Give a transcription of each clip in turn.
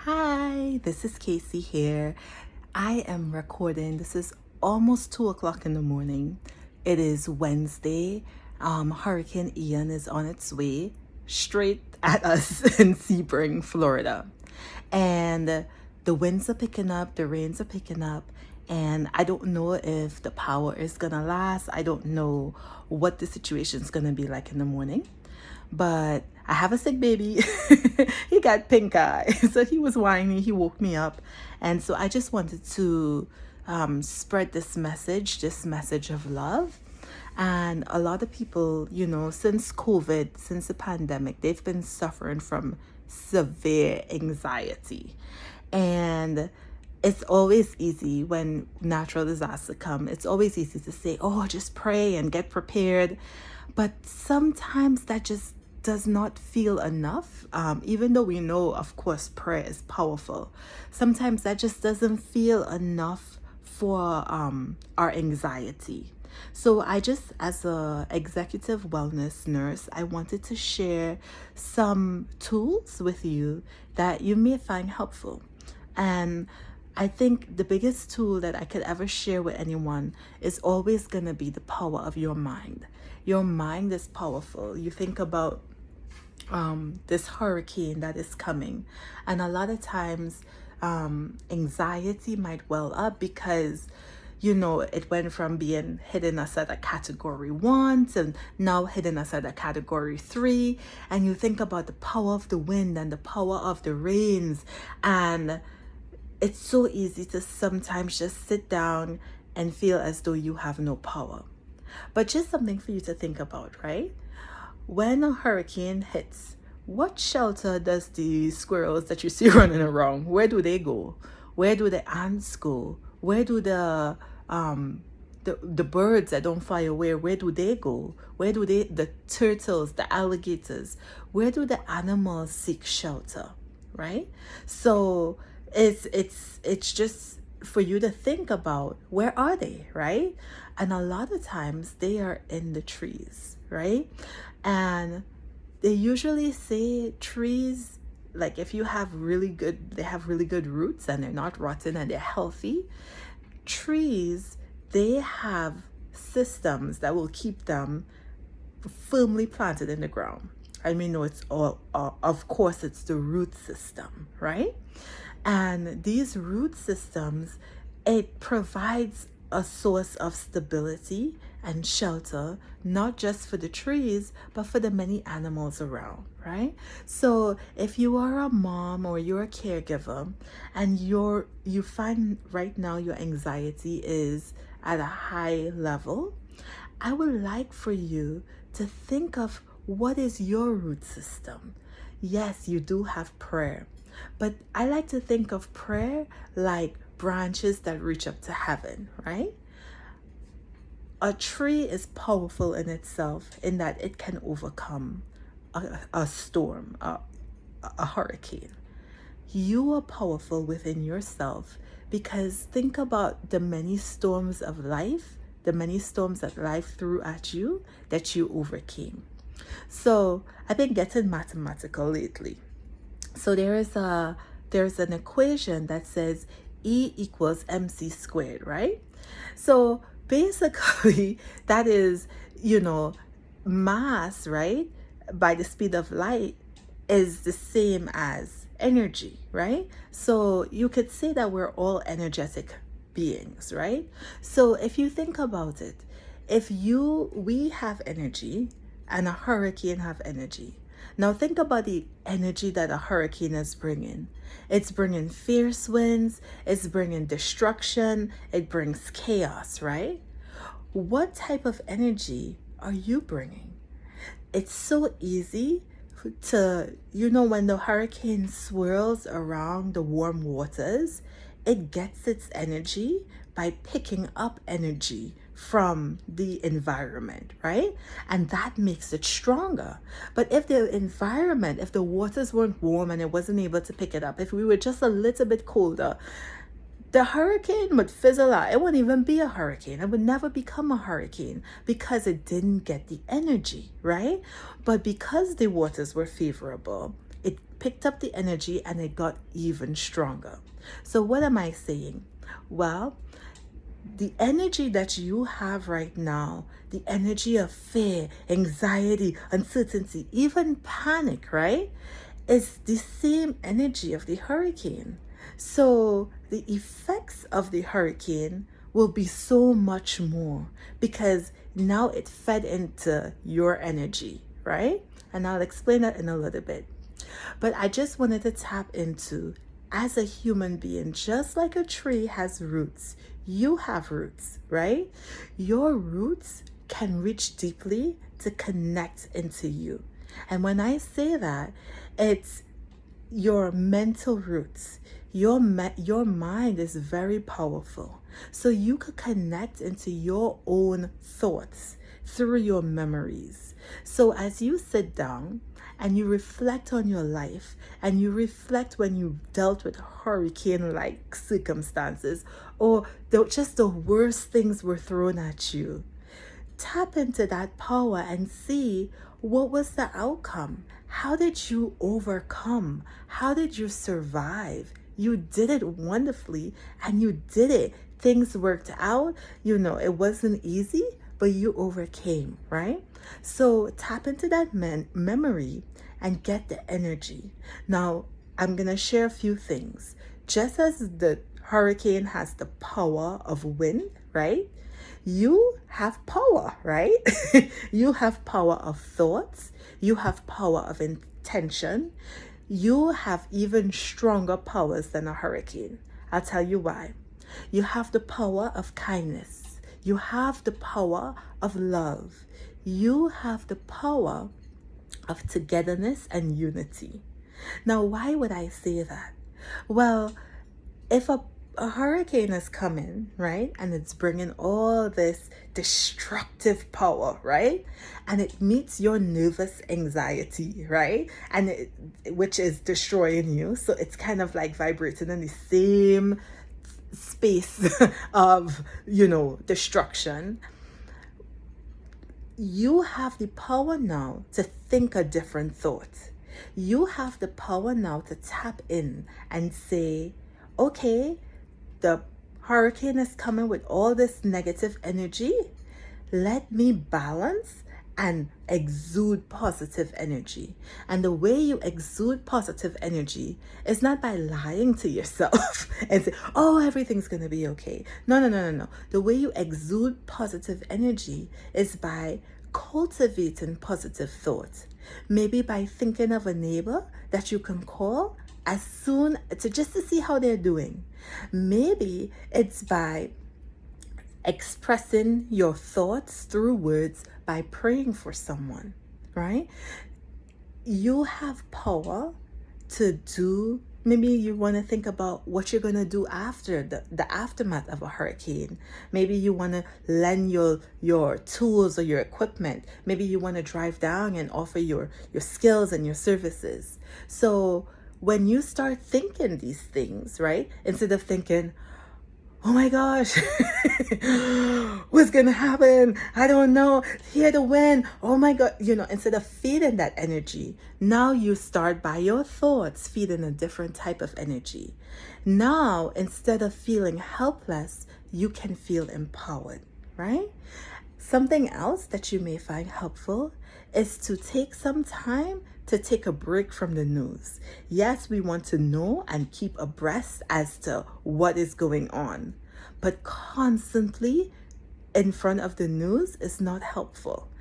Hi, this is Casey here. I am recording. This is almost 2 o'clock in the morning. It is Wednesday. Hurricane Ian is on its way straight at us in Sebring, Florida. And the winds are picking up, the rains are picking up, and I don't know if the power is gonna last. I don't know what the situation is gonna be like in the morning. But I have a sick baby. He got pink eye. So he was whiny. He woke me up. And so I just wanted to spread this message of love. And a lot of people, since COVID, since the pandemic, they've been suffering from severe anxiety. And it's always easy when natural disaster come. It's always easy to say, oh, just pray and get prepared. But sometimes that just does not feel enough. Even though we know, of course, prayer is powerful. Sometimes that just doesn't feel enough for our anxiety. So I just, as a executive wellness nurse, I wanted to share some tools with you that you may find helpful. And I think the biggest tool that I could ever share with anyone is always going to be the power of your mind. Your mind is powerful. You think about this hurricane that is coming, and a lot of times anxiety might well up because it went from being hitting us at a category 1 to now hitting us at a category 3. And you think about the power of the wind and the power of the rains, and it's so easy to sometimes just sit down and feel as though you have no power. But just something for you to think about, right? When a hurricane hits, what shelter does the squirrels that you see running around, where do they go? Where do the ants go? Where do the birds that don't fly away, where do they go? Where do the turtles, the alligators, where do the animals seek shelter, right? So it's just for you to think about, where are they, right? And a lot of times they are in the trees, right? And they usually say trees, like if you have they have really good roots and they're not rotten and they're healthy. Trees, they have systems that will keep them firmly planted in the ground. I mean, no, it's all, of course, it's the root system, right? And these root systems, it provides a source of stability and shelter, not just for the trees, but for the many animals around, right? So if you are a mom or you're a caregiver and you find right now your anxiety is at a high level, I would like for you to think of, what is your root system? Yes, you do have prayer, but I like to think of prayer like branches that reach up to heaven, right? A tree is powerful in itself in that it can overcome a storm, a hurricane. You are powerful within yourself, because think about the many storms of life, the many storms that life threw at you that you overcame. So I've been getting mathematical lately. So there's an equation that says E equals mc squared, right? So basically that is, mass, right, by the speed of light is the same as energy, right? So you could say that we're all energetic beings, right? So if you think about it, we have energy and a hurricane have energy. Now think about the energy that a hurricane is bringing. It's bringing fierce winds, it's bringing destruction, it brings chaos, right? What type of energy are you bringing? It's so easy to, when the hurricane swirls around the warm waters, it gets its energy by picking up energy from the environment, right? And that makes it stronger. But if the waters weren't warm and it wasn't able to pick it up, if we were just a little bit colder, the hurricane would fizzle out. It wouldn't even be a hurricane. It would never become a hurricane because it didn't get the energy, right? But because the waters were favorable, it picked up the energy and it got even stronger. So what am I saying? Well, the energy that you have right now, the energy of fear, anxiety, uncertainty, even panic, right, is the same energy of the hurricane. So the effects of the hurricane will be so much more because now it fed into your energy, right? And I'll explain that in a little bit. But I just wanted to tap into, as a human being, just like a tree has roots, you have roots, right? Your roots can reach deeply to connect into you. And when I say that, it's your mental roots. Your mind is very powerful. So you could connect into your own thoughts through your memories. So as you sit down and you reflect on your life and you reflect when you dealt with hurricane-like circumstances or just the worst things were thrown at you, tap into that power and see what was the outcome. How did you overcome? How did you survive? You did it wonderfully and you did it. Things worked out. It wasn't easy, but you overcame, right? So tap into that memory and get the energy. Now, I'm going to share a few things. Just as the hurricane has the power of wind, right? You have power, right? You have power of thoughts. You have power of intention. You have even stronger powers than a hurricane. I'll tell you why. You have the power of kindness. You have the power of love. You have the power of togetherness and unity. Now, why would I say that? Well, if a hurricane is coming, right, and it's bringing all this destructive power, right, and it meets your nervous anxiety, right, and which is destroying you, so it's kind of like vibrating in the same space of destruction. You have the power now to think a different thought. You have the power now to tap in and say, okay, the hurricane is coming with all this negative energy. Let me balance and exude positive energy. And the way you exude positive energy is not by lying to yourself and say, oh, everything's going to be okay. No. The way you exude positive energy is by cultivating positive thoughts. Maybe by thinking of a neighbor that you can call as soon to see how they're doing. Maybe it's by expressing your thoughts through words by praying for someone, right? You have power to do. Maybe you want to think about what you're going to do after the aftermath of a hurricane. Maybe you want to lend your tools or your equipment. Maybe you want to drive down and offer your skills and your services. So when you start thinking these things, right, instead of thinking, oh my gosh, what's going to happen? I don't know. Hear the wind. Oh my God. Instead of feeding that energy, now you start by your thoughts feeding a different type of energy. Now, instead of feeling helpless, you can feel empowered, right? Something else that you may find helpful is to take some time to take a break from the news. Yes, we want to know and keep abreast as to what is going on, but constantly in front of the news is not helpful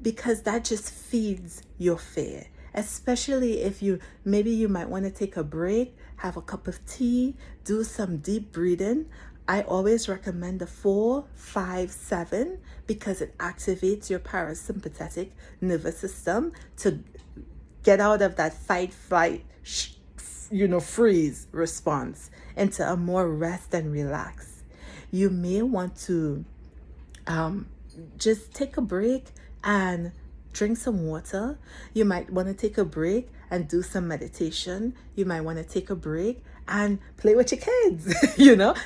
because that just feeds your fear. Especially if you might want to take a break, have a cup of tea, do some deep breathing. I always recommend the 4-5-7 because it activates your parasympathetic nervous system to get out of that fight, flight, freeze response into a more rest and relax. You may want to just take a break and drink some water. You might want to take a break and do some meditation. You might want to take a break and play with your kids.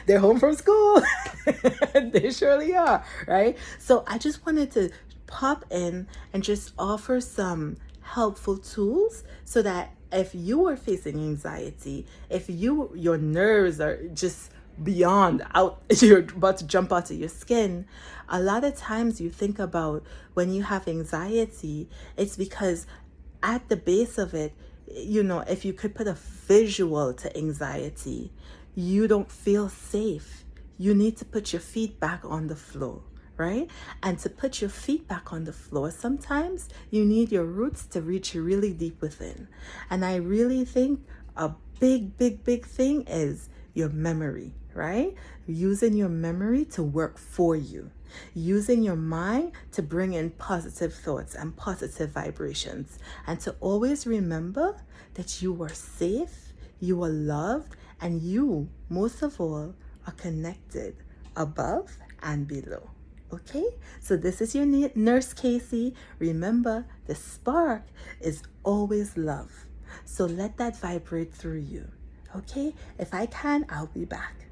They're home from school. They surely are, right? So I just wanted to pop in and just offer some helpful tools so that if you are facing anxiety, if your nerves are just beyond out, you're about to jump out of your skin, a lot of times you think about when you have anxiety, it's because at the base of it, if you could put a visual to anxiety, you don't feel safe. You need to put your feet back on the floor, right? And to put your feet back on the floor, sometimes you need your roots to reach really deep within. And I really think a big thing is your memory, right? Using your memory to work for you. Using your mind to bring in positive thoughts and positive vibrations. And to always remember that you are safe, you are loved, and you, most of all, are connected above and below. Okay, so this is your nurse Casey. Remember, the spark is always love. So let that vibrate through you. Okay, if I can, I'll be back.